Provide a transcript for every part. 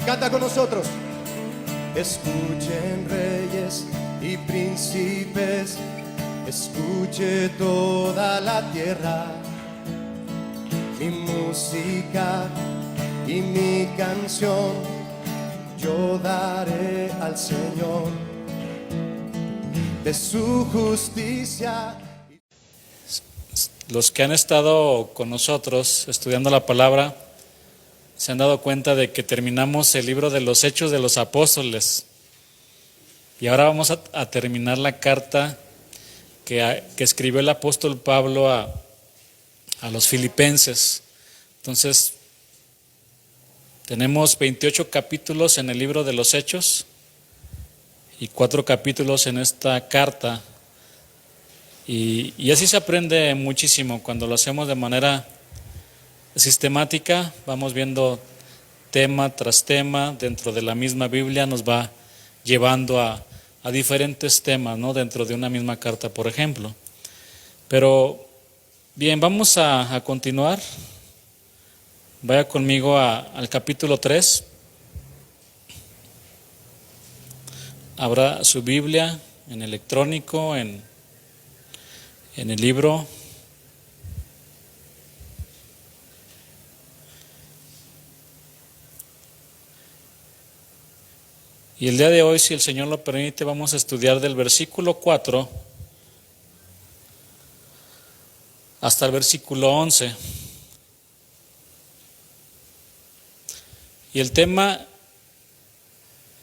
Canta con nosotros. Escuchen reyes y príncipes, escuche toda la tierra, mi música y mi canción yo daré al Señor, de su justicia. Los que han estado con nosotros estudiando la palabra se han dado cuenta de que terminamos el libro de los Hechos de los Apóstoles y ahora vamos a terminar la carta que escribió el apóstol Pablo a los filipenses. Entonces, tenemos 28 capítulos en el libro de los Hechos y 4 capítulos en esta carta. Y así se aprende muchísimo cuando lo hacemos de manera sistemática. Vamos viendo tema tras tema dentro de la misma Biblia, nos va llevando a diferentes temas, ¿no? Dentro de una misma carta, por ejemplo. Pero bien, vamos a continuar. Vaya conmigo al capítulo 3. Abra su Biblia en electrónico, en el libro. Y el día de hoy, si el Señor lo permite, vamos a estudiar del versículo 4 hasta el versículo 11. Y el tema,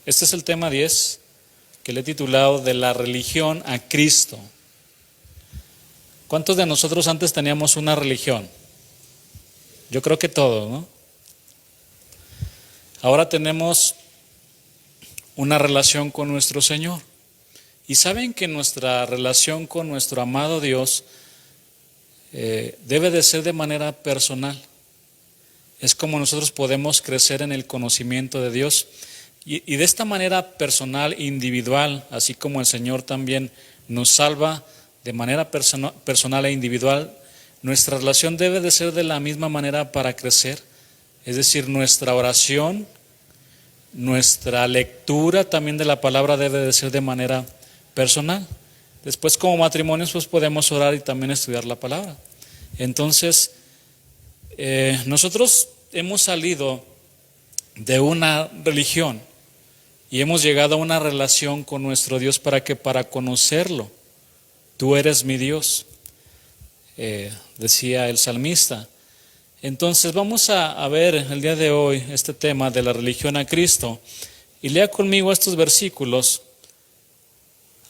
este es el tema 10, que le he titulado de la religión a Cristo. ¿Cuántos de nosotros antes teníamos una religión? Yo creo que todos, ¿no? Ahora tenemos una relación con nuestro Señor. Y saben que nuestra relación con nuestro amado Dios debe de ser de manera personal. Es como nosotros podemos crecer en el conocimiento de Dios. Y de esta manera personal, individual, así como el Señor también nos salva de manera personal e individual, nuestra relación debe de ser de la misma manera para crecer. Es decir, nuestra oración, nuestra lectura también de la palabra debe de ser de manera personal. Después, como matrimonios, pues podemos orar y también estudiar la palabra. Entonces, nosotros hemos salido de una religión y hemos llegado a una relación con nuestro Dios para conocerlo. Tú eres mi Dios, decía el salmista. Entonces vamos a ver el día de hoy este tema de la religión a Cristo. Y lea conmigo estos versículos.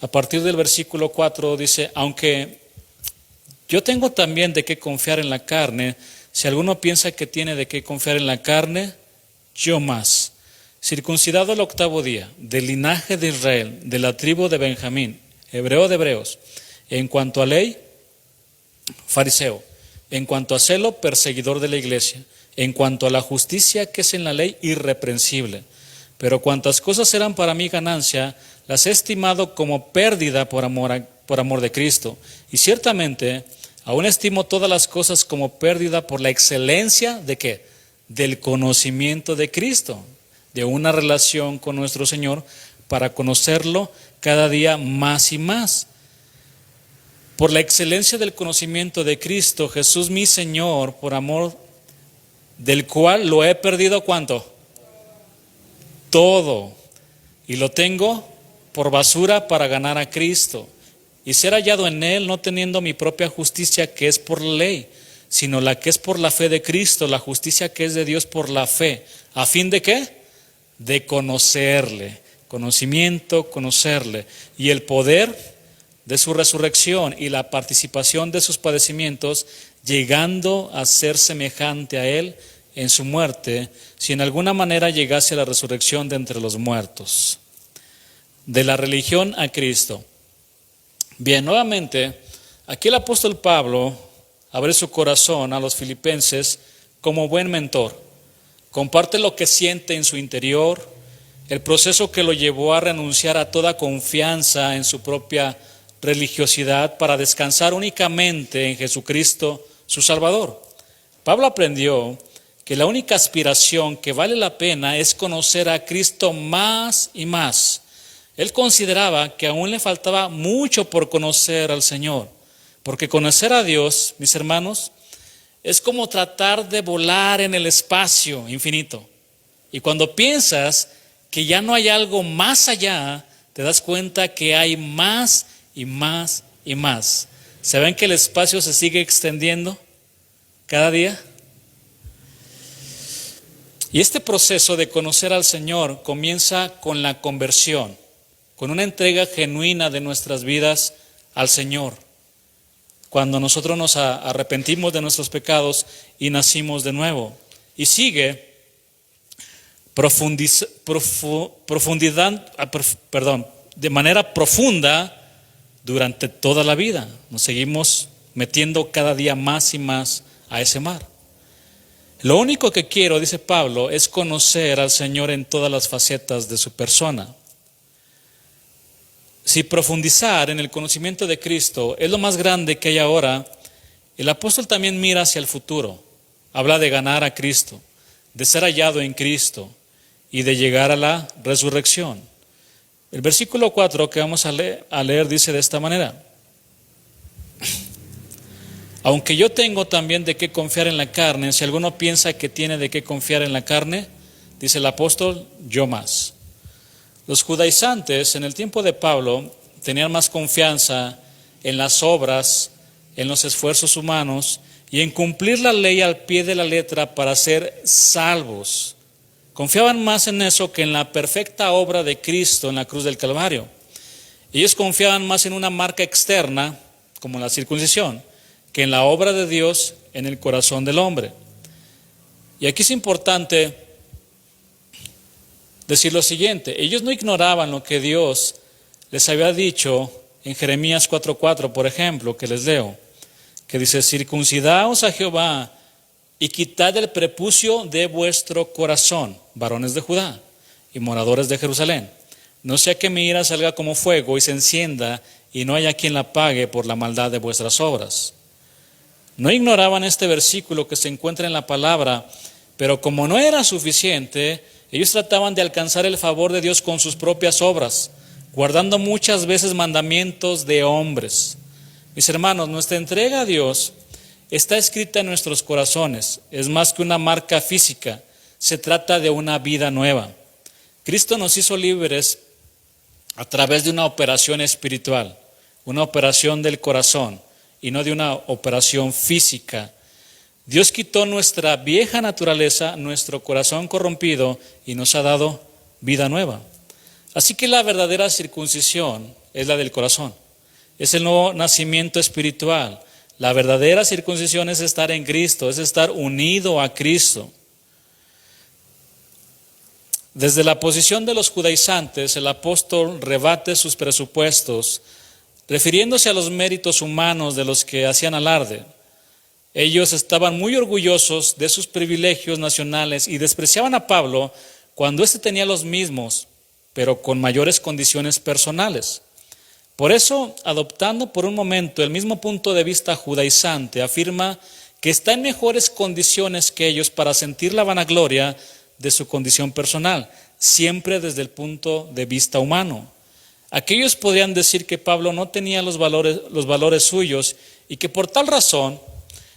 A partir del versículo 4 dice: aunque yo tengo también de qué confiar en la carne, si alguno piensa que tiene de qué confiar en la carne, yo más. Circuncidado el 8º día, del linaje de Israel, de la tribu de Benjamín, hebreo de hebreos, en cuanto a ley, fariseo, en cuanto a celo, perseguidor de la iglesia, en cuanto a la justicia que es en la ley, irreprensible. Pero cuantas cosas eran para mí ganancia, las he estimado como pérdida por amor de Cristo. Y ciertamente, aún estimo todas las cosas como pérdida por la excelencia ¿de qué? Del conocimiento de Cristo, de una relación con nuestro Señor, para conocerlo cada día más y más. Por la excelencia del conocimiento de Cristo, Jesús mi Señor, por amor del cual lo he perdido, ¿cuánto? Todo. Y lo tengo por basura para ganar a Cristo y ser hallado en Él, no teniendo mi propia justicia que es por la ley, sino la que es por la fe de Cristo, la justicia que es de Dios por la fe. ¿A fin de qué? De conocerle. Conocimiento, conocerle. Y el poder de su resurrección y la participación de sus padecimientos, llegando a ser semejante a Él en su muerte, si en alguna manera llegase a la resurrección de entre los muertos. De la religión a Cristo. Bien, nuevamente, aquí el apóstol Pablo abre su corazón a los filipenses como buen mentor. Comparte lo que siente en su interior, el proceso que lo llevó a renunciar a toda confianza en su propia religiosidad para descansar únicamente en Jesucristo, su Salvador. Pablo aprendió que la única aspiración que vale la pena es conocer a Cristo más y más. Él consideraba que aún le faltaba mucho por conocer al Señor, porque conocer a Dios, mis hermanos, es como tratar de volar en el espacio infinito. Y cuando piensas que ya no hay algo más allá, te das cuenta que hay más y más y más. ¿Saben que el espacio se sigue extendiendo cada día? Y este proceso de conocer al Señor comienza con la conversión, con una entrega genuina de nuestras vidas al Señor. Cuando nosotros nos arrepentimos de nuestros pecados y nacimos de nuevo. Y sigue de manera profunda durante toda la vida. Nos seguimos metiendo cada día más y más a ese mar. Lo único que quiero, dice Pablo, es conocer al Señor en todas las facetas de su persona. Si profundizar en el conocimiento de Cristo es lo más grande que hay ahora, el apóstol también mira hacia el futuro. Habla de ganar a Cristo, de ser hallado en Cristo y de llegar a la resurrección. El versículo 4 que vamos a leer dice de esta manera: aunque yo tengo también de qué confiar en la carne, si alguno piensa que tiene de qué confiar en la carne, dice el apóstol, yo más. Los judaizantes en el tiempo de Pablo tenían más confianza en las obras, en los esfuerzos humanos y en cumplir la ley al pie de la letra para ser salvos. Confiaban más en eso que en la perfecta obra de Cristo en la cruz del Calvario. Ellos confiaban más en una marca externa, como la circuncisión, que en la obra de Dios en el corazón del hombre. Y aquí es importante decir lo siguiente: ellos no ignoraban lo que Dios les había dicho en Jeremías 4:4, por ejemplo, que les leo, que dice: circuncidaos a Jehová y quitad el prepucio de vuestro corazón, varones de Judá y moradores de Jerusalén. No sea que mi ira salga como fuego y se encienda y no haya quien la apague por la maldad de vuestras obras. No ignoraban este versículo que se encuentra en la palabra, pero como no era suficiente, ellos trataban de alcanzar el favor de Dios con sus propias obras, guardando muchas veces mandamientos de hombres. Mis hermanos, nuestra entrega a Dios está escrita en nuestros corazones. Es más que una marca física, se trata de una vida nueva. Cristo nos hizo libres a través de una operación espiritual, una operación del corazón y no de una operación física. Dios quitó nuestra vieja naturaleza, nuestro corazón corrompido, y nos ha dado vida nueva. Así que la verdadera circuncisión es la del corazón. Es el nuevo nacimiento espiritual. La verdadera circuncisión es estar en Cristo, es estar unido a Cristo. Desde la posición de los judaizantes, el apóstol rebate sus presupuestos, refiriéndose a los méritos humanos de los que hacían alarde. Ellos estaban muy orgullosos de sus privilegios nacionales y despreciaban a Pablo cuando éste tenía los mismos, pero con mayores condiciones personales. Por eso, adoptando por un momento el mismo punto de vista judaizante, afirma que está en mejores condiciones que ellos para sentir la vanagloria de su condición personal, siempre desde el punto de vista humano. Aquellos podrían decir que Pablo no tenía los valores suyos y que por tal razón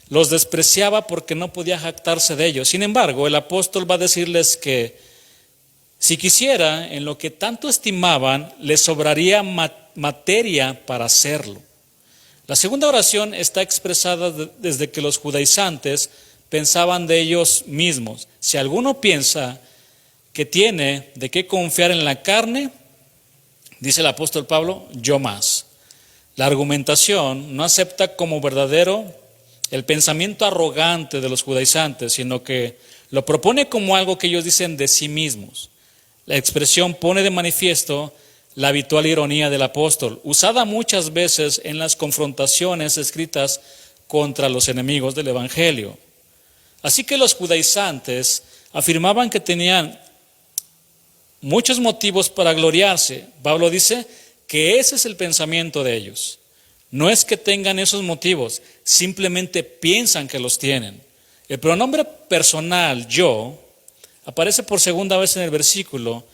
los despreciaba porque no podía jactarse de ellos. Sin embargo, el apóstol va a decirles que si quisiera, en lo que tanto estimaban, les sobraría materia para hacerlo. La segunda oración está expresada desde que los judaizantes pensaban de ellos mismos. Si alguno piensa que tiene de qué confiar en la carne, dice el apóstol Pablo, yo más. La argumentación no acepta como verdadero el pensamiento arrogante de los judaizantes, sino que lo propone como algo que ellos dicen de sí mismos. La expresión pone de manifiesto la habitual ironía del apóstol, usada muchas veces en las confrontaciones escritas contra los enemigos del evangelio. Así que los judaizantes afirmaban que tenían muchos motivos para gloriarse. Pablo dice que ese es el pensamiento de ellos. No es que tengan esos motivos, simplemente piensan que los tienen. El pronombre personal, yo, aparece por segunda vez en el versículo,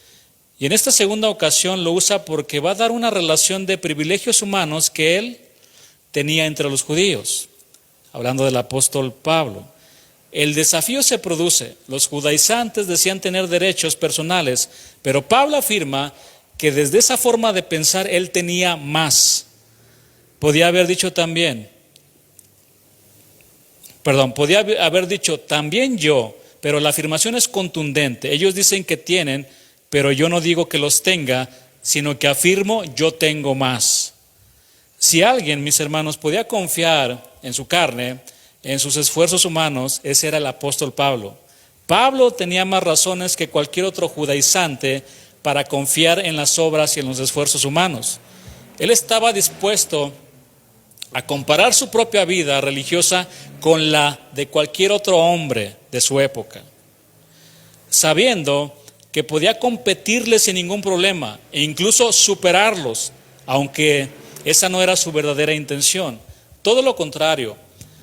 y en esta segunda ocasión lo usa porque va a dar una relación de privilegios humanos que él tenía entre los judíos, hablando del apóstol Pablo. El desafío se produce, los judaizantes decían tener derechos personales, pero Pablo afirma que desde esa forma de pensar él tenía más. Podía haber dicho también, también yo, pero la afirmación es contundente. Ellos dicen que tienen, pero yo no digo que los tenga, sino que afirmo yo tengo más. Si alguien, mis hermanos, podía confiar en su carne, en sus esfuerzos humanos, ese era el apóstol Pablo. Pablo tenía más razones que cualquier otro judaizante para confiar en las obras y en los esfuerzos humanos. Él estaba dispuesto a comparar su propia vida religiosa con la de cualquier otro hombre de su época, sabiendo que podía competirles sin ningún problema e incluso superarlos, aunque esa no era su verdadera intención. Todo lo contrario,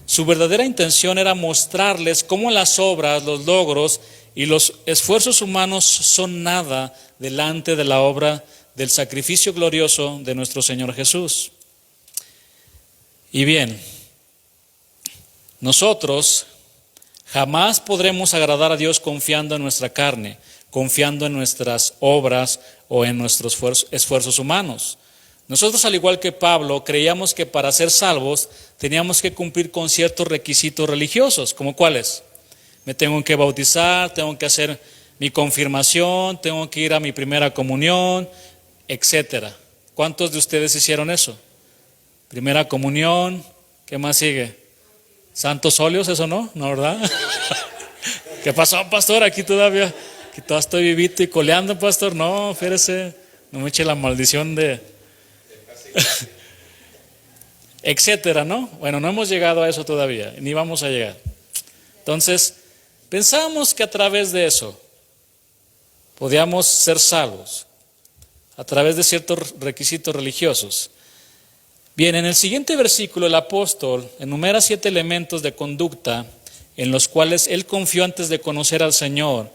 su verdadera intención era mostrarles cómo las obras, los logros y los esfuerzos humanos son nada delante de la obra del sacrificio glorioso de nuestro Señor Jesús. Y bien, nosotros jamás podremos agradar a Dios confiando en nuestra carne, confiando en nuestras obras o en nuestros esfuerzos humanos. Nosotros, al igual que Pablo, creíamos que para ser salvos teníamos que cumplir con ciertos requisitos religiosos, ¿como cuáles? Me tengo que bautizar, tengo que hacer mi confirmación, tengo que ir a mi primera comunión, etcétera. ¿Cuántos de ustedes hicieron eso? Primera comunión, ¿qué más sigue? Santos óleos, eso no, ¿no, verdad? ¿Qué pasó, pastor? Aquí todavía estoy vivito y coleando, pastor. No, fíjese, no me eche la maldición de etcétera, ¿no? Bueno, no hemos llegado a eso todavía, ni vamos a llegar. Entonces, pensamos que a través de eso podíamos ser salvos, a través de ciertos requisitos religiosos. Bien, en el siguiente versículo el apóstol enumera 7 elementos de conducta en los cuales él confió antes de conocer al Señor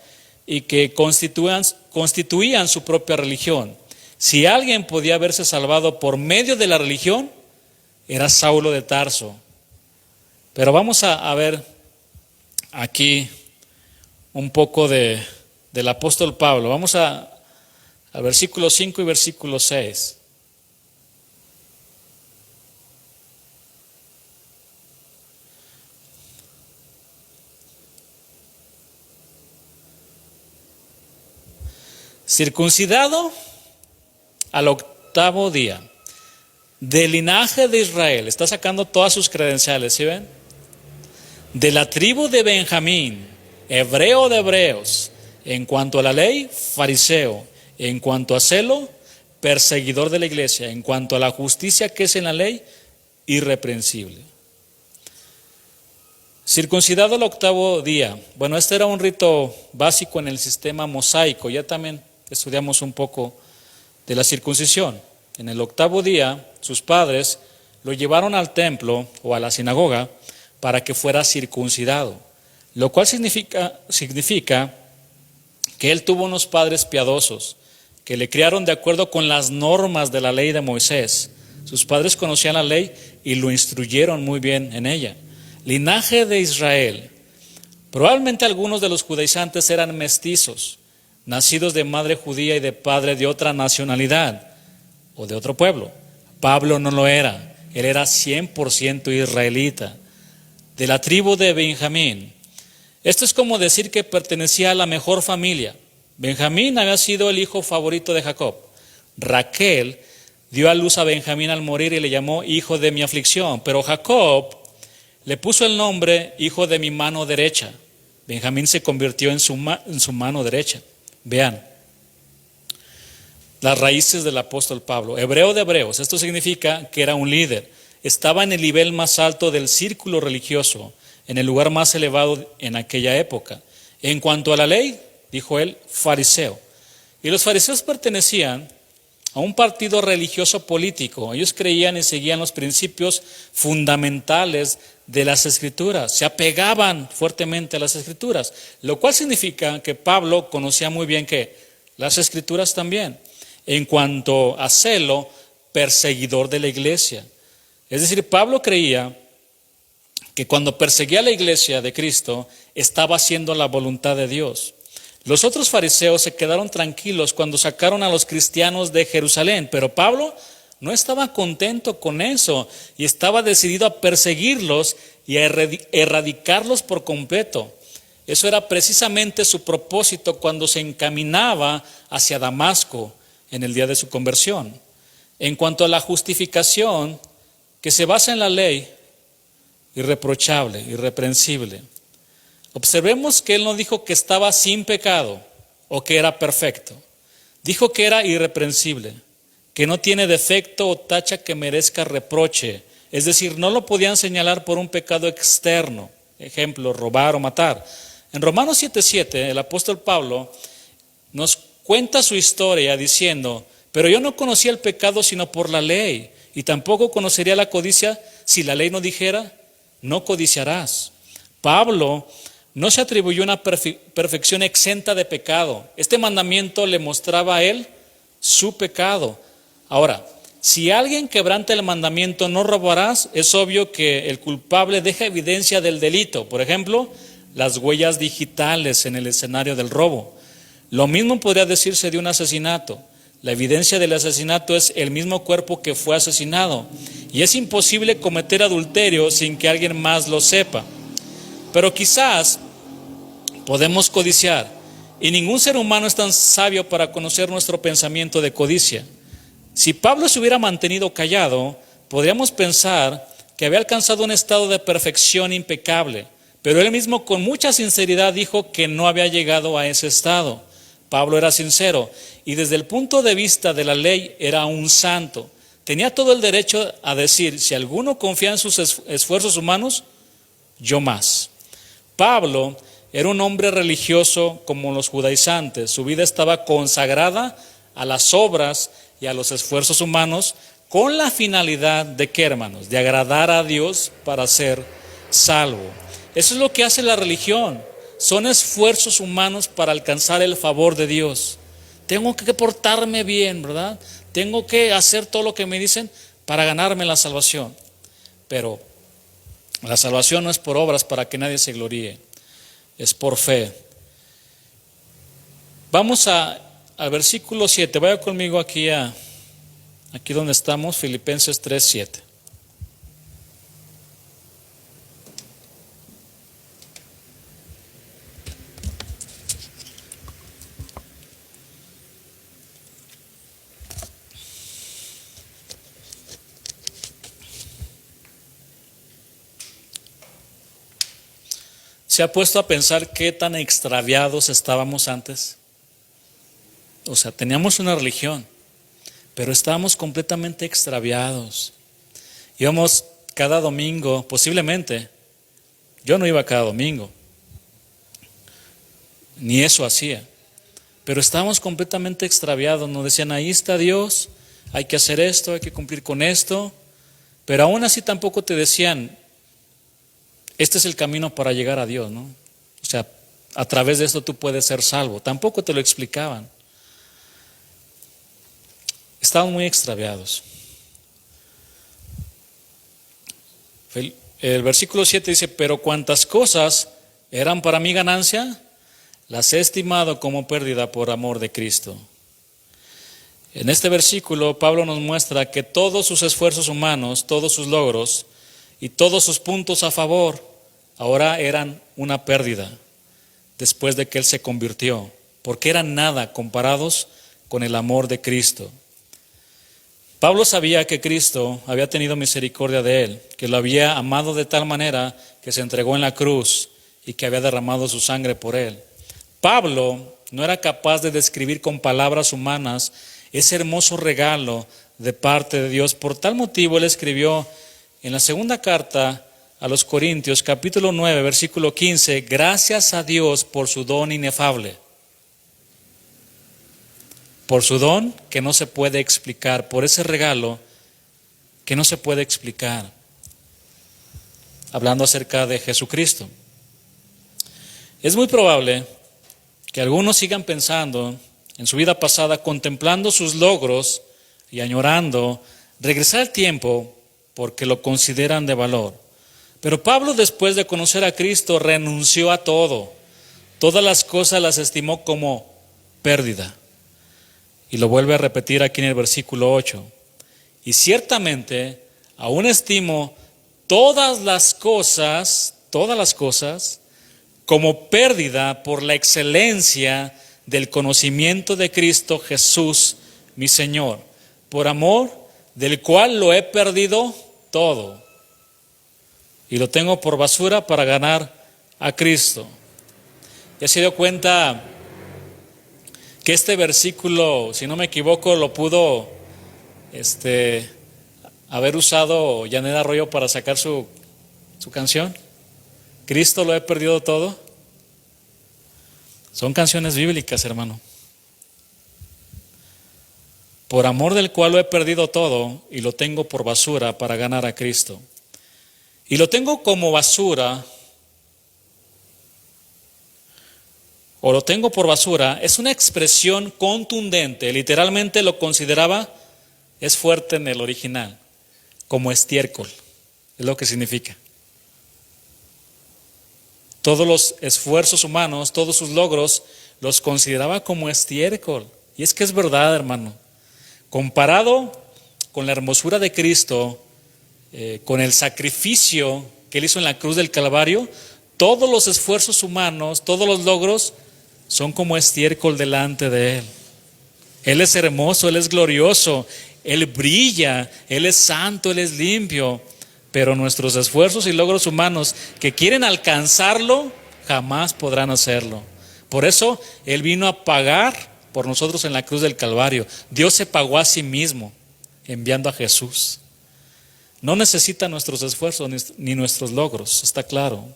y que constituían su propia religión. Si alguien podía haberse salvado por medio de la religión, era Saulo de Tarso. Pero vamos a ver aquí un poco del apóstol Pablo. Vamos al versículo 5 y versículo 6. Circuncidado al 8º día, del linaje de Israel, está sacando todas sus credenciales, ¿sí ven? De la tribu de Benjamín, hebreo de hebreos, en cuanto a la ley, fariseo, en cuanto a celo, perseguidor de la iglesia, en cuanto a la justicia que es en la ley, irreprensible. Circuncidado al 8º día, bueno, este era un rito básico en el sistema mosaico, ya también estudiamos un poco de la circuncisión. En el 8º día, sus padres lo llevaron al templo o a la sinagoga para que fuera circuncidado, lo cual significa que él tuvo unos padres piadosos que le criaron de acuerdo con las normas de la ley de Moisés. Sus padres conocían la ley y lo instruyeron muy bien en ella. Linaje de Israel. Probablemente algunos de los judaizantes eran mestizos, nacidos de madre judía y de padre de otra nacionalidad o de otro pueblo. Pablo no lo era, él era 100% israelita, de la tribu de Benjamín. Esto es como decir que pertenecía a la mejor familia. Benjamín había sido el hijo favorito de Jacob. Raquel dio a luz a Benjamín al morir y le llamó hijo de mi aflicción, pero Jacob le puso el nombre hijo de mi mano derecha. Benjamín se convirtió en su mano derecha. Vean las raíces del apóstol Pablo. Hebreo de hebreos, esto significa que era un líder. Estaba en el nivel más alto del círculo religioso, en el lugar más elevado en aquella época. En cuanto a la ley, dijo él, fariseo. Y los fariseos pertenecían a un partido religioso político. Ellos creían y seguían los principios fundamentales de las Escrituras, se apegaban fuertemente a las Escrituras, lo cual significa que Pablo conocía muy bien que las Escrituras también, en cuanto a celo, perseguidor de la iglesia. Es decir, Pablo creía que cuando perseguía a la iglesia de Cristo, estaba haciendo la voluntad de Dios. Los otros fariseos se quedaron tranquilos cuando sacaron a los cristianos de Jerusalén, pero Pablo no estaba contento con eso y estaba decidido a perseguirlos y a erradicarlos por completo. Eso era precisamente su propósito cuando se encaminaba hacia Damasco en el día de su conversión. En cuanto a la justificación, que se basa en la ley, irreprochable, irreprensible. Observemos que él no dijo que estaba sin pecado o que era perfecto. Dijo que era irreprensible, que no tiene defecto o tacha que merezca reproche. Es decir, no lo podían señalar por un pecado externo, ejemplo, robar o matar. En Romanos 7:7, el apóstol Pablo nos cuenta su historia diciendo: pero yo no conocía el pecado sino por la ley, y tampoco conocería la codicia si la ley no dijera: no codiciarás. Pablo no se atribuyó una perfección exenta de pecado. Este mandamiento le mostraba a él su pecado. Ahora, si alguien quebranta el mandamiento no robarás, es obvio que el culpable deja evidencia del delito. Por ejemplo, las huellas digitales en el escenario del robo. Lo mismo podría decirse de un asesinato. La evidencia del asesinato es el mismo cuerpo que fue asesinado. Y es imposible cometer adulterio sin que alguien más lo sepa. Pero quizás podemos codiciar. Y ningún ser humano es tan sabio para conocer nuestro pensamiento de codicia. Si Pablo se hubiera mantenido callado, podríamos pensar que había alcanzado un estado de perfección impecable. Pero él mismo con mucha sinceridad dijo que no había llegado a ese estado. Pablo era sincero y desde el punto de vista de la ley era un santo. Tenía todo el derecho a decir: si alguno confía en sus esfuerzos humanos, yo más. Pablo era un hombre religioso como los judaizantes. Su vida estaba consagrada a las obras y a los esfuerzos humanos con la finalidad de ¿qué, hermanos? De agradar a Dios para ser salvo. Eso es lo que hace la religión. Son esfuerzos humanos para alcanzar el favor de Dios. Tengo que portarme bien, ¿verdad? Tengo que hacer todo lo que me dicen para ganarme la salvación. Pero la salvación no es por obras para que nadie se gloríe, es por fe. Vamos al versículo 7. Vaya conmigo aquí donde estamos, Filipenses 3:7. ¿Se ha puesto a pensar qué tan extraviados estábamos antes? O sea, teníamos una religión, pero estábamos completamente extraviados. Íbamos cada domingo, posiblemente. Yo no iba cada domingo, ni eso hacía. Pero estábamos completamente extraviados. Nos decían: ahí está Dios, hay que hacer esto, hay que cumplir con esto. Pero aún así tampoco te decían: este es el camino para llegar a Dios, ¿no? O sea, a través de esto tú puedes ser salvo. Tampoco te lo explicaban. Estaban muy extraviados. El versículo 7 dice: pero cuantas cosas eran para mi ganancia, las he estimado como pérdida por amor de Cristo. En este versículo Pablo nos muestra que todos sus esfuerzos humanos, todos sus logros y todos sus puntos a favor ahora eran una pérdida después de que él se convirtió, porque eran nada comparados con el amor de Cristo. Pablo sabía que Cristo había tenido misericordia de él, que lo había amado de tal manera que se entregó en la cruz y que había derramado su sangre por él. Pablo no era capaz de describir con palabras humanas ese hermoso regalo de parte de Dios. Por tal motivo él escribió en la segunda carta a los Corintios, capítulo 9, versículo 15: gracias a Dios por su don inefable. Por su don que no se puede explicar, por ese regalo que no se puede explicar. hablando acerca de Jesucristo. Es muy probable que algunos sigan pensando en su vida pasada, contemplando sus logros y añorando regresar al tiempo porque lo consideran de valor. Pero Pablo, después de conocer a Cristo, renunció a todo. Todas las cosas las estimó como pérdida. Y lo vuelve a repetir aquí en el versículo 8. Y ciertamente, aún estimo todas las cosas, como pérdida por la excelencia del conocimiento de Cristo Jesús, mi Señor, por amor del cual lo he perdido todo. Y lo tengo por basura para ganar a Cristo. ¿Ya se dio cuenta que este versículo, si no me equivoco, lo pudo haber usado Janet Arroyo para sacar su canción? ¿Cristo lo he perdido todo? Son canciones bíblicas, hermano. Por amor del cual lo he perdido todo y lo tengo por basura para ganar a Cristo. Y lo tengo como basura, o lo tengo por basura, es una expresión contundente. Literalmente lo consideraba, es fuerte en el original, como estiércol, es lo que significa. Todos los esfuerzos humanos, todos sus logros, los consideraba como estiércol. Y es que es verdad, hermano. Comparado con la hermosura de Cristo, con el sacrificio que Él hizo en la cruz del Calvario, todos los esfuerzos humanos, todos los logros, son como estiércol delante de Él. Él es hermoso, Él es glorioso, Él brilla, Él es santo, Él es limpio. Pero nuestros esfuerzos y logros humanos que quieren alcanzarlo, jamás podrán hacerlo. Por eso Él vino a pagar por nosotros en la cruz del Calvario. Dios se pagó a sí mismo, enviando a Jesús. No necesita nuestros esfuerzos ni nuestros logros, está claro.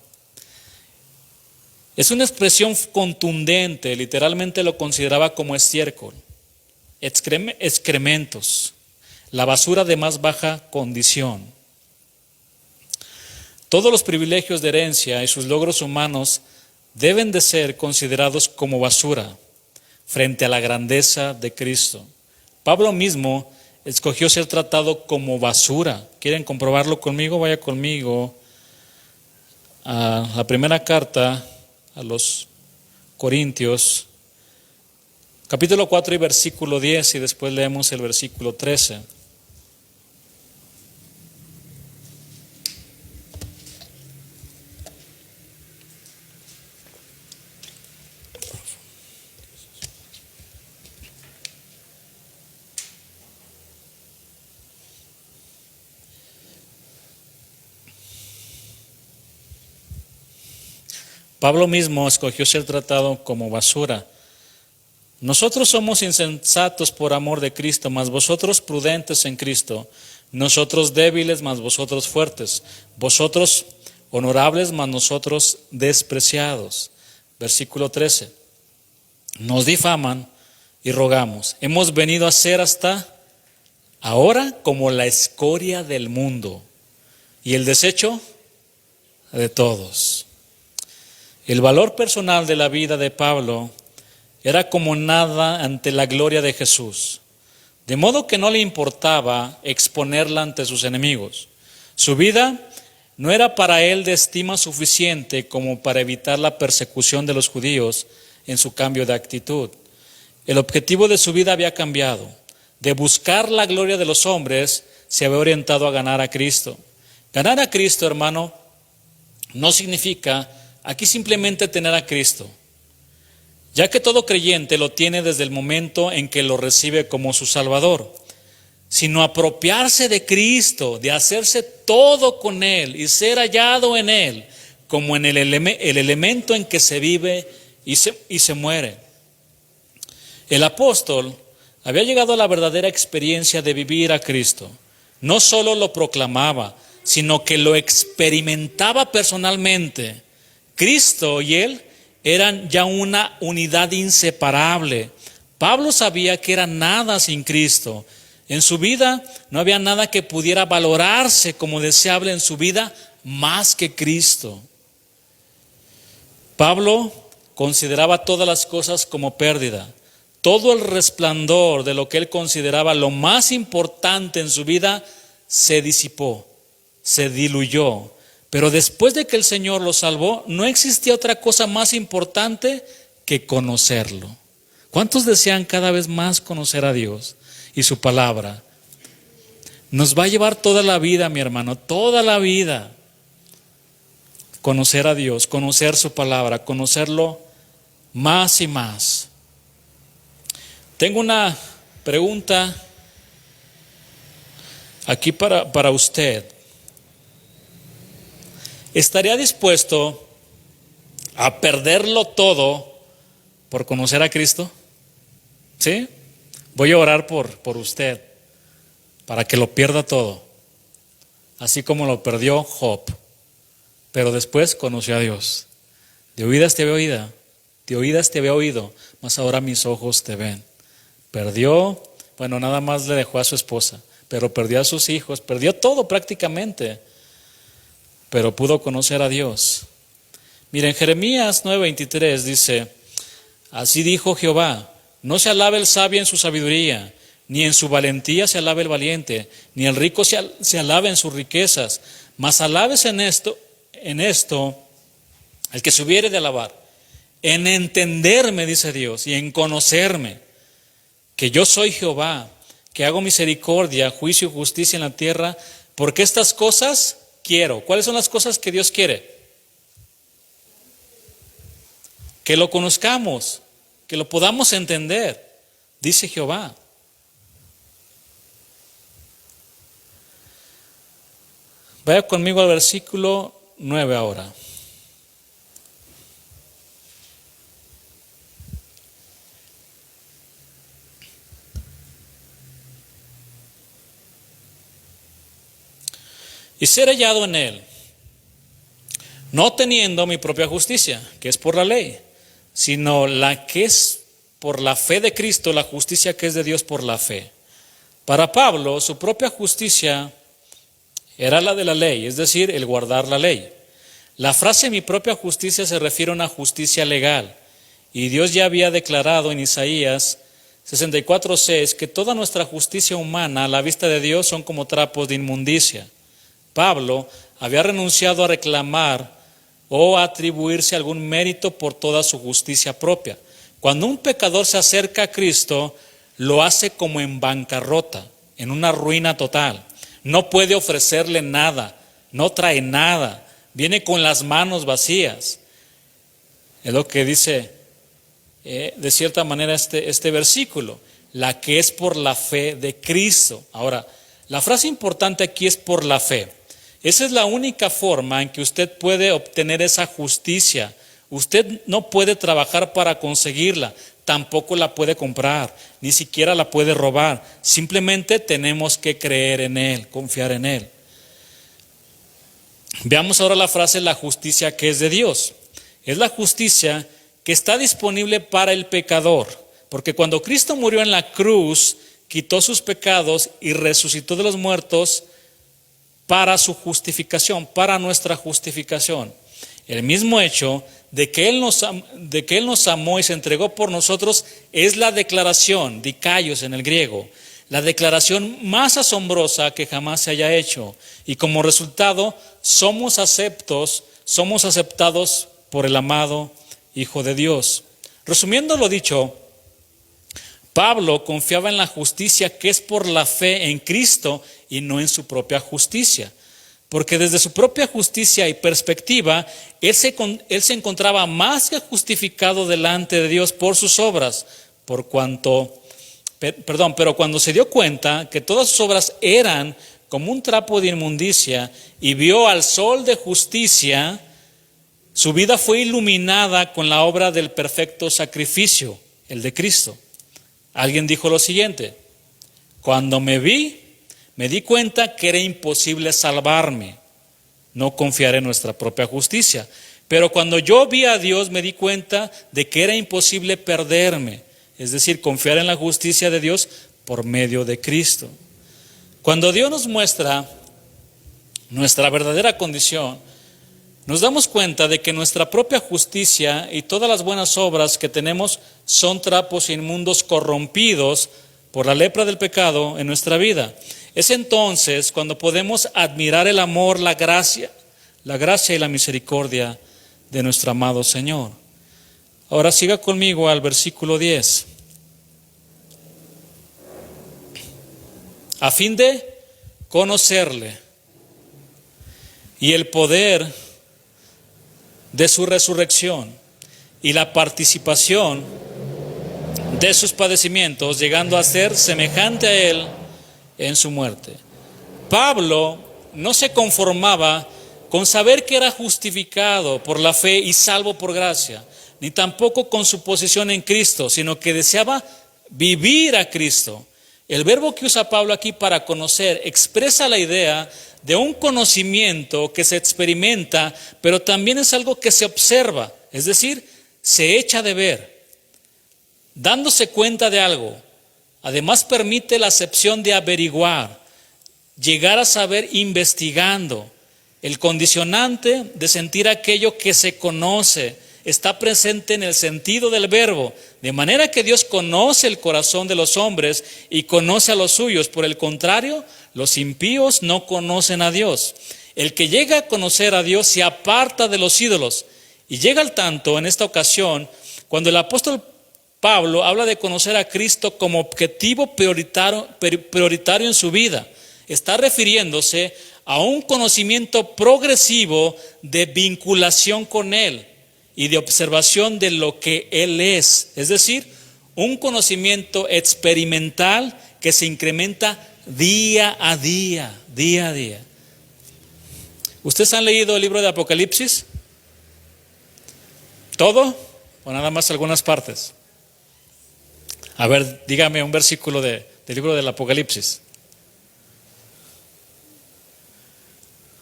Es una expresión contundente, literalmente lo consideraba como estiércol, excrementos, la basura de más baja condición. Todos los privilegios de herencia y sus logros humanos deben de ser considerados como basura frente a la grandeza de Cristo. Pablo mismo escogió ser tratado como basura. ¿Quieren comprobarlo conmigo? Vaya conmigo a la primera carta a los Corintios, capítulo 4 y versículo 10, y después leemos el versículo 13. Pablo mismo escogió ser tratado como basura. Nosotros somos insensatos por amor de Cristo, mas vosotros prudentes en Cristo. Nosotros débiles, mas vosotros fuertes. Vosotros honorables, mas nosotros despreciados. Versículo 13. Nos difaman y rogamos. Hemos venido a ser hasta ahora como la escoria del mundo y el desecho de todos. El valor personal de la vida de Pablo era como nada ante la gloria de Jesús, de modo que no le importaba exponerla ante sus enemigos. Su vida no era para él de estima suficiente como para evitar la persecución de los judíos en su cambio de actitud. El objetivo de su vida había cambiado. De buscar la gloria de los hombres se había orientado a ganar a Cristo. Ganar a Cristo, hermano, no significa aquí simplemente tener a Cristo, ya que todo creyente lo tiene desde el momento en que lo recibe como su Salvador, sino apropiarse de Cristo, de hacerse todo con Él y ser hallado en Él, como en el elemento en que se vive y se muere. El apóstol había llegado a la verdadera experiencia de vivir a Cristo. No solo lo proclamaba, sino que lo experimentaba personalmente. Cristo y él eran ya una unidad inseparable. Pablo sabía que era nada sin Cristo. En su vida no había nada que pudiera valorarse como deseable en su vida más que Cristo. Pablo consideraba todas las cosas como pérdida. Todo el resplandor de lo que él consideraba lo más importante en su vida se disipó, se diluyó. Pero después de que el Señor lo salvó, no existía otra cosa más importante que conocerlo. ¿Cuántos desean cada vez más conocer a Dios y su palabra? Nos va a llevar toda la vida, mi hermano, toda la vida. Conocer a Dios, conocer su palabra, conocerlo más y más. Tengo una pregunta aquí para usted. ¿Estaría dispuesto a perderlo todo por conocer a Cristo? ¿Sí? Voy a orar por usted para que lo pierda todo, así como lo perdió Job, pero después conoció a Dios. De oídas te había oído, de oídas te había oído, mas ahora mis ojos te ven. Perdió, bueno, nada más le dejó a su esposa, pero perdió a sus hijos, perdió todo prácticamente, pero pudo conocer a Dios. Miren, Jeremías 9:23 dice: así dijo Jehová, no se alabe el sabio en su sabiduría, ni en su valentía se alabe el valiente, ni el rico se alabe en sus riquezas, mas alabes en esto el que se hubiere de alabar, en entenderme, dice Dios, y en conocerme, que yo soy Jehová, que hago misericordia, juicio y justicia en la tierra, porque estas cosas quiero. ¿Cuáles son las cosas que Dios quiere? Que lo conozcamos, que lo podamos entender, dice Jehová. Vaya conmigo al versículo 9 ahora. Y ser hallado en él, no teniendo mi propia justicia, que es por la ley, sino la que es por la fe de Cristo, la justicia que es de Dios por la fe. Para Pablo, su propia justicia era la de la ley, es decir, el guardar la ley. La frase mi propia justicia se refiere a una justicia legal, y Dios ya había declarado en Isaías 64:6 que toda nuestra justicia humana a la vista de Dios son como trapos de inmundicia. Pablo había renunciado a reclamar o a atribuirse algún mérito por toda su justicia propia. Cuando un pecador se acerca a Cristo, lo hace como en bancarrota, en una ruina total. No puede ofrecerle nada, no trae nada, viene con las manos vacías. Es lo que dice de cierta manera este versículo, la que es por la fe de Cristo. Ahora, la frase importante aquí es por la fe. Esa es la única forma en que usted puede obtener esa justicia. Usted no puede trabajar para conseguirla, tampoco la puede comprar, ni siquiera la puede robar. Simplemente tenemos que creer en Él, confiar en Él. Veamos ahora la frase, la justicia que es de Dios. Es la justicia que está disponible para el pecador, porque cuando Cristo murió en la cruz, quitó sus pecados y resucitó de los muertos para su justificación, para nuestra justificación. El mismo hecho de que Él nos amó y se entregó por nosotros es la declaración, dikaios en el griego, la declaración más asombrosa que jamás se haya hecho. Y como resultado, somos aceptados por el amado Hijo de Dios. Resumiendo lo dicho, Pablo confiaba en la justicia que es por la fe en Cristo y no en su propia justicia. Porque desde su propia justicia y perspectiva, él se encontraba más que justificado delante de Dios por sus obras, pero cuando se dio cuenta que todas sus obras eran como un trapo de inmundicia y vio al sol de justicia, su vida fue iluminada con la obra del perfecto sacrificio, el de Cristo. Alguien dijo lo siguiente: cuando me di cuenta que era imposible salvarme, no confiar en nuestra propia justicia. Pero cuando yo vi a Dios, me di cuenta de que era imposible perderme, es decir, confiar en la justicia de Dios por medio de Cristo. Cuando Dios nos muestra nuestra verdadera condición, nos damos cuenta de que nuestra propia justicia y todas las buenas obras que tenemos son trapos inmundos corrompidos por la lepra del pecado en nuestra vida. Es entonces cuando podemos admirar el amor, la gracia y la misericordia de nuestro amado Señor. Ahora siga conmigo al versículo 10. A fin de conocerle y el poder de su resurrección y la participación de sus padecimientos, llegando a ser semejante a él en su muerte. Pablo no se conformaba con saber que era justificado por la fe y salvo por gracia, ni tampoco con su posición en Cristo, sino que deseaba vivir a Cristo. El verbo que usa Pablo aquí para conocer expresa la idea de un conocimiento que se experimenta, pero también es algo que se observa, es decir, se echa de ver, dándose cuenta de algo. Además permite la acepción de averiguar, llegar a saber investigando. El condicionante de sentir aquello que se conoce está presente en el sentido del verbo, de manera que Dios conoce el corazón de los hombres y conoce a los suyos. Por el contrario, los impíos no conocen a Dios. El que llega a conocer a Dios se aparta de los ídolos. Y llega al tanto en esta ocasión, cuando el apóstol Pablo habla de conocer a Cristo como objetivo prioritario en su vida, está refiriéndose a un conocimiento progresivo de vinculación con Él y de observación de lo que Él es decir, un conocimiento experimental que se incrementa día a día. ¿Ustedes han leído el libro de Apocalipsis? ¿Todo? ¿O nada más algunas partes? A ver, dígame un versículo del libro del Apocalipsis.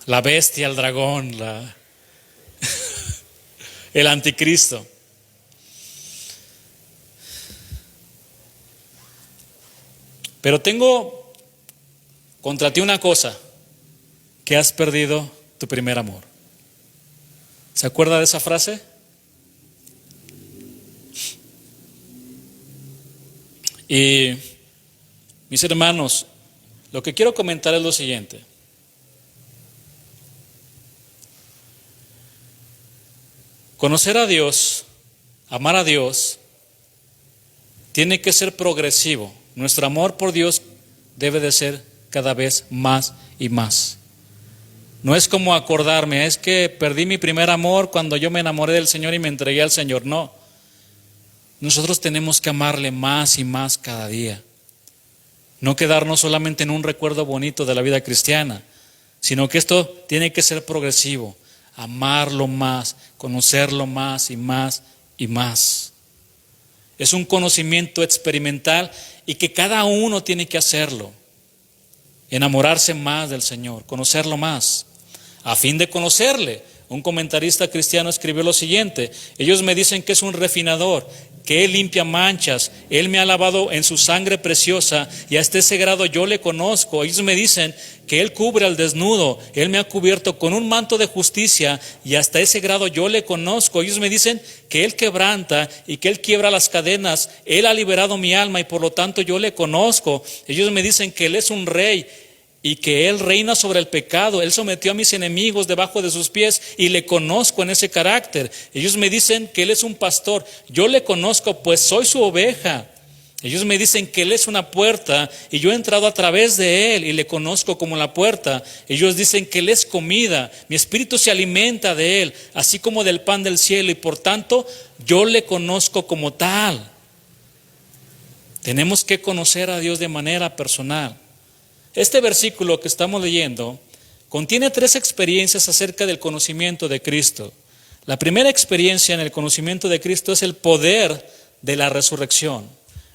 La bestia, el dragón, el anticristo. Pero tengo contra ti una cosa, que has perdido tu primer amor. ¿Se acuerda de esa frase? Y mis hermanos, lo que quiero comentar es lo siguiente. Conocer a Dios, amar a Dios, tiene que ser progresivo. Nuestro amor por Dios debe de ser cada vez más y más. No es como acordarme, es que perdí mi primer amor cuando yo me enamoré del Señor y me entregué al Señor. No. Nosotros tenemos que amarle más y más cada día. No quedarnos solamente en un recuerdo bonito de la vida cristiana, sino que esto tiene que ser progresivo. Amarlo más, conocerlo más y más y más. Es un conocimiento experimental y que cada uno tiene que hacerlo. Enamorarse más del Señor, conocerlo más. A fin de conocerle, un comentarista cristiano escribió lo siguiente: ellos me dicen que es un refinador, que Él limpia manchas, Él me ha lavado en su sangre preciosa y hasta ese grado yo le conozco. Ellos me dicen que Él cubre al desnudo, Él me ha cubierto con un manto de justicia y hasta ese grado yo le conozco. Ellos me dicen que Él quebranta y que Él quiebra las cadenas, Él ha liberado mi alma y por lo tanto yo le conozco. Ellos me dicen que Él es un rey y que Él reina sobre el pecado. Él sometió a mis enemigos debajo de sus pies y le conozco en ese carácter. Ellos me dicen que Él es un pastor. Yo le conozco, pues soy su oveja. Ellos me dicen que Él es una puerta y yo he entrado a través de Él y le conozco como la puerta. Ellos dicen que Él es comida. Mi espíritu se alimenta de Él, así como del pan del cielo, y por tanto yo le conozco como tal. Tenemos que conocer a Dios de manera personal. Este versículo que estamos leyendo contiene 3 experiencias acerca del conocimiento de Cristo. La primera experiencia en el conocimiento de Cristo es el poder de la resurrección.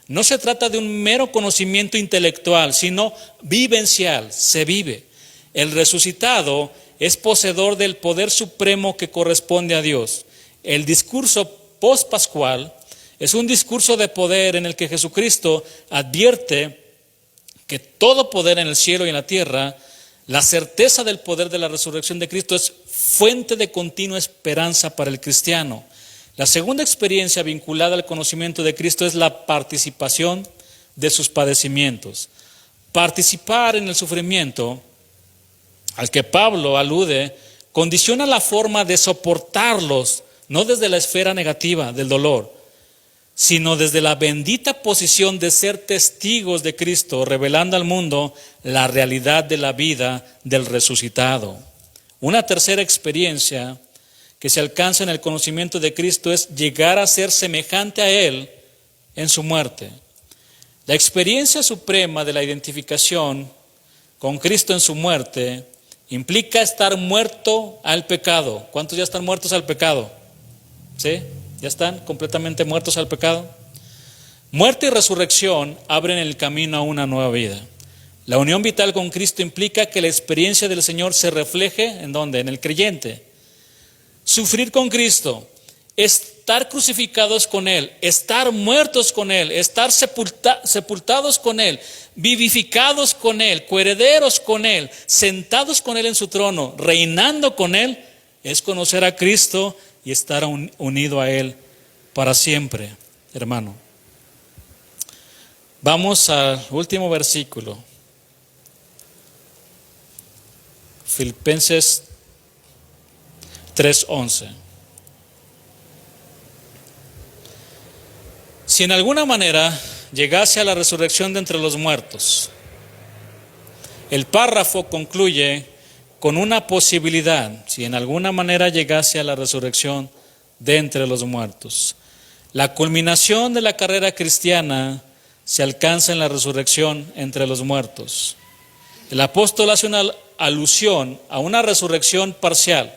No se trata de un mero conocimiento intelectual, sino vivencial, se vive. El resucitado es poseedor del poder supremo que corresponde a Dios. El discurso post-pascual es un discurso de poder en el que Jesucristo advierte que todo poder en el cielo y en la tierra La certeza del poder de la resurrección de Cristo es fuente de continua esperanza para el cristiano. La segunda experiencia vinculada al conocimiento de Cristo es la participación de sus padecimientos. Participar en el sufrimiento al que Pablo alude condiciona la forma de soportarlos, no desde la esfera negativa del dolor, sino desde la bendita posición de ser testigos de Cristo, revelando al mundo la realidad de la vida del resucitado. Una tercera experiencia que se alcanza en el conocimiento de Cristo es llegar a ser semejante a Él en su muerte. La experiencia suprema de la identificación con Cristo en su muerte implica estar muerto al pecado. ¿Cuántos ya están muertos al pecado? ¿Sí? ¿Ya están completamente muertos al pecado? Muerte y resurrección abren el camino a una nueva vida. La unión vital con Cristo implica que la experiencia del Señor se refleje ¿en dónde? En el creyente. Sufrir con Cristo, estar crucificados con Él, estar muertos con Él, estar sepultados con Él, vivificados con Él, coherederos con Él, sentados con Él en su trono, reinando con Él, es conocer a Cristo y estar unido a Él para siempre, hermano. Vamos al último versículo. Filipenses 3:11. Si en alguna manera llegase a la resurrección de entre los muertos, el párrafo concluye con una posibilidad, si en alguna manera llegase a la resurrección de entre los muertos. La culminación de la carrera cristiana se alcanza en la resurrección entre los muertos. El apóstol hace una alusión a una resurrección parcial.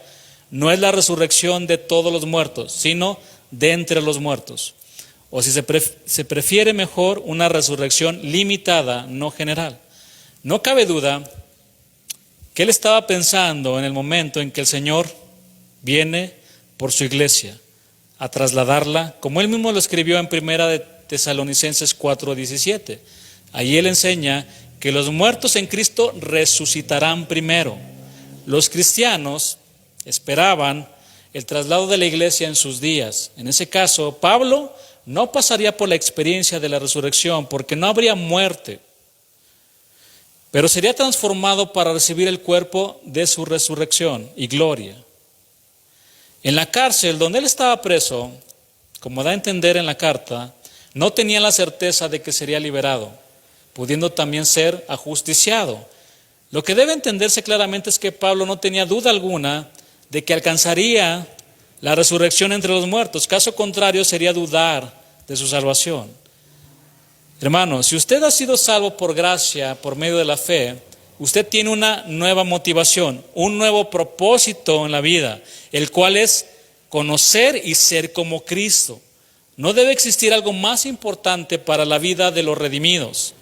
No es la resurrección de todos los muertos, sino de entre los muertos. O si se prefiere mejor, una resurrección limitada, no general. No cabe duda que él estaba pensando en el momento en que el Señor viene por su iglesia a trasladarla, como él mismo lo escribió en 1 de Tesalonicenses 4:17. Allí él enseña que los muertos en Cristo resucitarán primero. Los cristianos esperaban el traslado de la iglesia en sus días. En ese caso, Pablo no pasaría por la experiencia de la resurrección porque no habría muerte, pero sería transformado para recibir el cuerpo de su resurrección y gloria. En la cárcel donde él estaba preso, como da a entender en la carta, no tenía la certeza de que sería liberado, pudiendo también ser ajusticiado. Lo que debe entenderse claramente es que Pablo no tenía duda alguna de que alcanzaría la resurrección entre los muertos. Caso contrario sería dudar de su salvación. Hermano, si usted ha sido salvo por gracia, por medio de la fe, usted tiene una nueva motivación, un nuevo propósito en la vida, el cual es conocer y ser como Cristo. No debe existir algo más importante para la vida de los redimidos.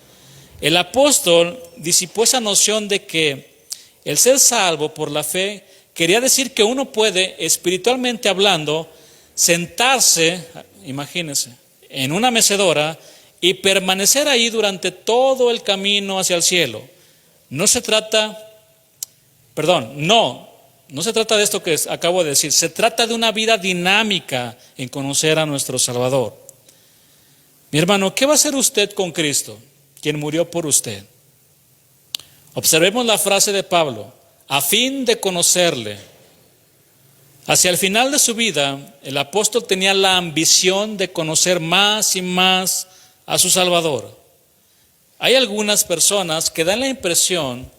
El apóstol disipó esa noción de que el ser salvo por la fe quería decir que uno puede, espiritualmente hablando, sentarse, imagínense, en una mecedora y permanecer ahí durante todo el camino hacia el cielo. No se trata de esto que acabo de decir, se trata de una vida dinámica en conocer a nuestro Salvador. Mi hermano, ¿qué va a hacer usted con Cristo, quien murió por usted? Observemos la frase de Pablo, a fin de conocerle. Hacia el final de su vida, el apóstol tenía la ambición de conocer más y más a su Salvador. Hay algunas personas que dan la impresión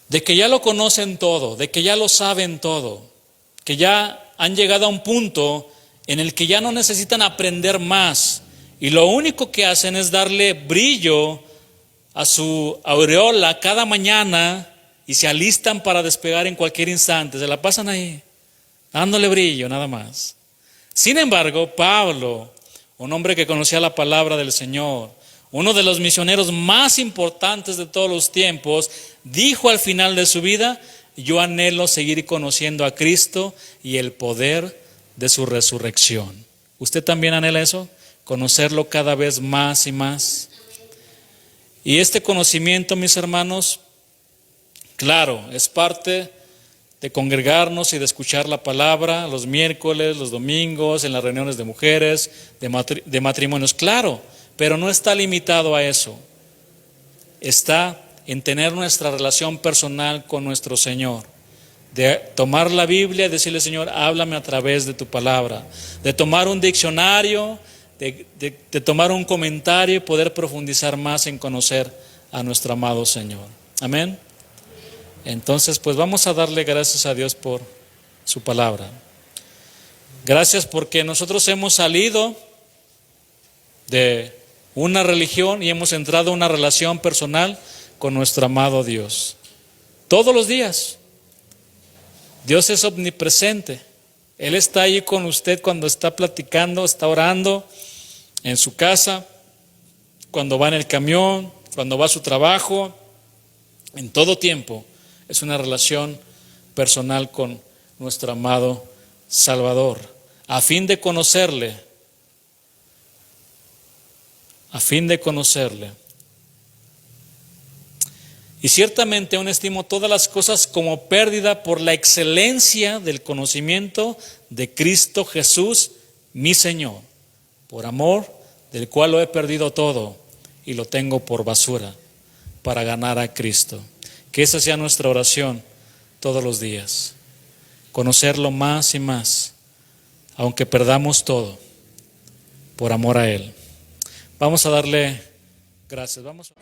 de que ya lo conocen todo, de que ya lo saben todo, que ya han llegado a un punto en el que ya no necesitan aprender más y lo único que hacen es darle brillo a su aureola cada mañana y se alistan para despegar en cualquier instante, se la pasan ahí, dándole brillo nada más. Sin embargo, Pablo, un hombre que conocía la palabra del Señor, uno de los misioneros más importantes de todos los tiempos, dijo al final de su vida, yo anhelo seguir conociendo a Cristo y el poder de su resurrección. ¿Usted también anhela eso? Conocerlo cada vez más y más. Y este conocimiento, mis hermanos, Claro, es parte de congregarnos y de escuchar la palabra los miércoles, los domingos, en las reuniones de mujeres, de matrimonios. Claro, pero no está limitado a eso. Está en tener nuestra relación personal con nuestro Señor. De tomar la Biblia y decirle: Señor, háblame a través de tu palabra. De tomar un diccionario, de tomar un comentario y poder profundizar más en conocer a nuestro amado Señor. Amén. Entonces, pues vamos a darle gracias a Dios por su palabra. Gracias porque nosotros hemos salido de una religión y hemos entrado a una relación personal con nuestro amado Dios. Todos los días. Dios es omnipresente. Él está ahí con usted cuando está platicando, está orando en su casa, cuando va en el camión, cuando va a su trabajo, en todo tiempo. Es una relación personal con nuestro amado Salvador, a fin de conocerle, Y ciertamente aún estimo todas las cosas como pérdida por la excelencia del conocimiento de Cristo Jesús, mi Señor, por amor del cual lo he perdido todo y lo tengo por basura para ganar a Cristo. Que esa sea nuestra oración todos los días. Conocerlo más y más, aunque perdamos todo, por amor a Él. Vamos a darle gracias. Vamos a...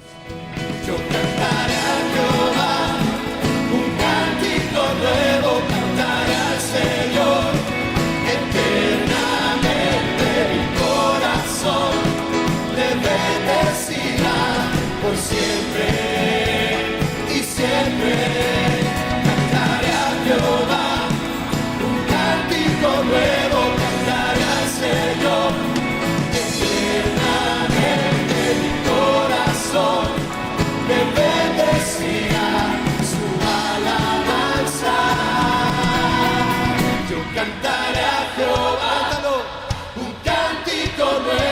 Yo cantaré a Jehová, un cántico nuevo cantaré al Señor. Eternamente mi corazón le bendecirá por siempre. Cantaré a Jehová, un cántico nuevo cantaré al Señor. Eternamente mi corazón me bendecirá su alabanza. Yo cantaré a Jehová, un cántico nuevo.